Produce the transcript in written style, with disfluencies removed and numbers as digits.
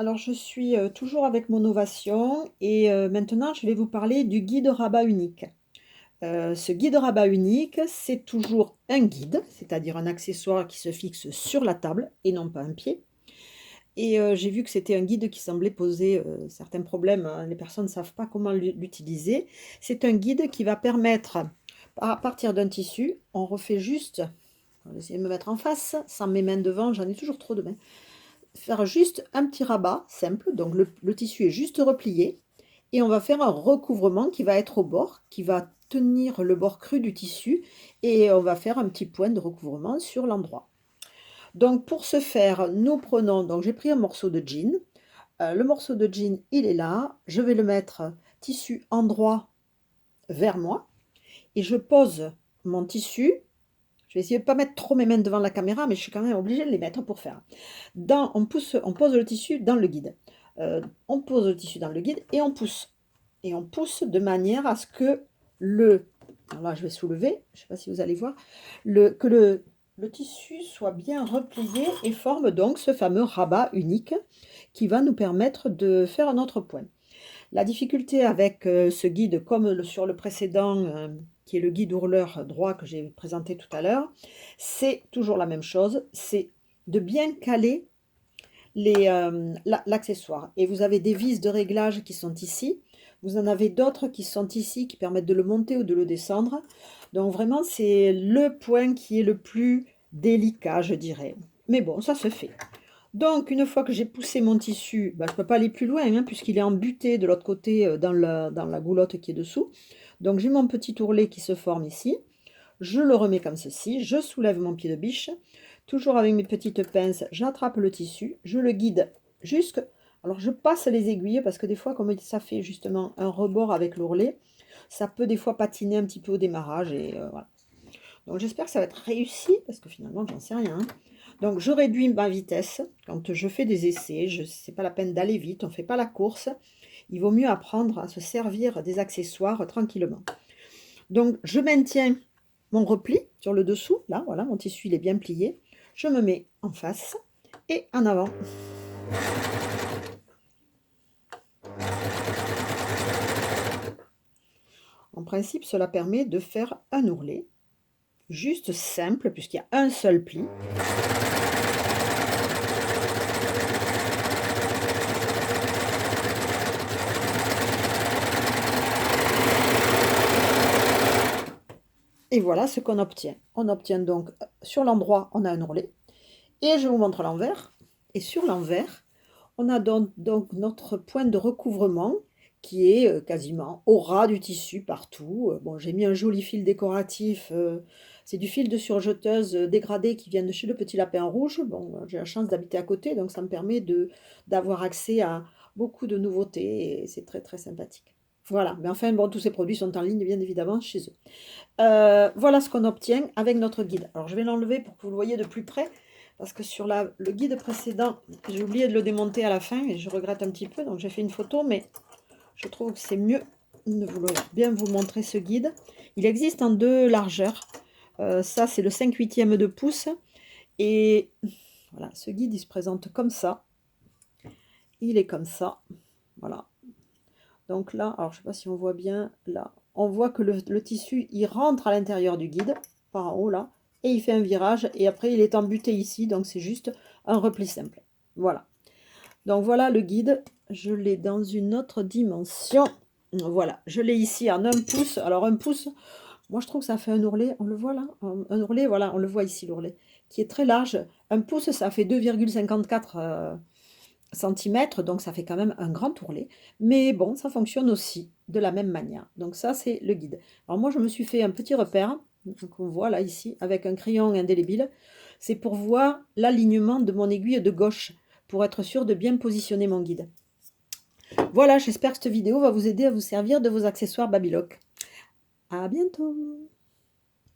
Alors je suis, toujours avec mon ovation et maintenant je vais vous parler du guide rabat unique. Ce guide rabat unique, c'est toujours un guide, c'est-à-dire un accessoire qui se fixe sur la table et non pas un pied et j'ai vu que c'était un guide qui semblait poser, certains problèmes, hein, les personnes ne savent pas comment l'utiliser. C'est un guide qui va permettre, à partir d'un tissu, on refait juste, je vais essayer de me mettre en face, sans mes mains devant, j'en ai toujours trop de mains. Faire juste un petit rabat simple, donc le tissu est juste replié et on va faire un recouvrement qui va être au bord, qui va tenir le bord cru du tissu et on va faire un petit point de recouvrement sur l'endroit. Donc pour ce faire, nous prenons, donc j'ai pris un morceau de jean, le morceau de jean il est là, je vais le mettre tissu endroit vers moi et je pose mon tissu. Je vais essayer de ne pas mettre trop mes mains devant la caméra, mais je suis quand même obligée de les mettre pour faire. On pose le tissu dans le guide. On pose le tissu dans le guide et on pousse. Et on pousse de manière à ce que alors là je vais soulever, je ne sais pas si vous allez voir, que le tissu soit bien replié et forme donc ce fameux rabat unique qui va nous permettre de faire un autre point. La difficulté avec ce guide, comme sur le précédent, qui est le guide ourleur droit que j'ai présenté tout à l'heure, c'est toujours la même chose, c'est de bien caler l'accessoire. Et vous avez des vis de réglage qui sont ici, vous en avez d'autres qui sont ici, qui permettent de le monter ou de le descendre. Donc vraiment, c'est le point qui est le plus délicat, je dirais. Mais bon, ça se fait. Donc, une fois que j'ai poussé mon tissu, je ne peux pas aller plus loin, hein, puisqu'il est embuté de l'autre côté dans la goulotte qui est dessous. Donc, j'ai mon petit ourlet qui se forme ici. Je le remets comme ceci. Je soulève mon pied de biche. Toujours avec mes petites pinces, j'attrape le tissu. Je le guide jusque... Alors, je passe les aiguilles parce que des fois, comme ça fait justement un rebord avec l'ourlet, ça peut des fois patiner un petit peu au démarrage. Et voilà. Donc, j'espère que ça va être réussi parce que finalement, j'en sais rien, hein. Donc, je réduis ma vitesse quand je fais des essais. Ce n'est pas la peine d'aller vite, on ne fait pas la course. Il vaut mieux apprendre à se servir des accessoires tranquillement. Donc, je maintiens mon repli sur le dessous. Là, voilà, mon tissu il est bien plié. Je me mets en face et en avant. En principe, cela permet de faire un ourlet. Juste simple, puisqu'il y a un seul pli. Et voilà ce qu'on obtient. On obtient donc, sur l'endroit, on a un ourlet. Et je vous montre l'envers. Et sur l'envers, on a donc notre point de recouvrement qui est quasiment au ras du tissu partout. Bon, j'ai mis un joli fil décoratif. C'est du fil de surjeteuse dégradé qui vient de chez Le Petit Lapin Rouge. Bon, j'ai la chance d'habiter à côté, donc ça me permet d'avoir accès à beaucoup de nouveautés et c'est très très sympathique. Voilà, mais enfin, bon, tous ces produits sont en ligne, bien évidemment, chez eux. Voilà ce qu'on obtient avec notre guide. Alors, je vais l'enlever pour que vous le voyez de plus près, parce que sur le guide précédent, j'ai oublié de le démonter à la fin, et je regrette un petit peu, donc j'ai fait une photo, mais je trouve que c'est mieux de bien vous montrer ce guide. Il existe en deux largeurs. Ça, c'est le 5/8 de pouce, et voilà, ce guide, il se présente comme ça. Il est comme ça, voilà. Donc là, alors je ne sais pas si on voit bien, là, on voit que le tissu, il rentre à l'intérieur du guide, par en haut là, et il fait un virage, et après il est embuté ici, donc c'est juste un repli simple. Voilà. Donc voilà le guide, je l'ai dans une autre dimension. Voilà, je l'ai ici en 1 pouce. Alors 1 pouce, moi je trouve que ça fait un ourlet, on le voit là, un ourlet, voilà, on le voit ici l'ourlet, qui est très large. 1 pouce, ça fait 2,54 centimètres, donc ça fait quand même un grand ourlet. Mais bon, ça fonctionne aussi de la même manière. Donc ça, c'est le guide. Alors moi, je me suis fait un petit repère, qu'on voit là, ici, avec un crayon indélébile. C'est pour voir l'alignement de mon aiguille de gauche, pour être sûr de bien positionner mon guide. Voilà, j'espère que cette vidéo va vous aider à vous servir de vos accessoires Babylock. À bientôt!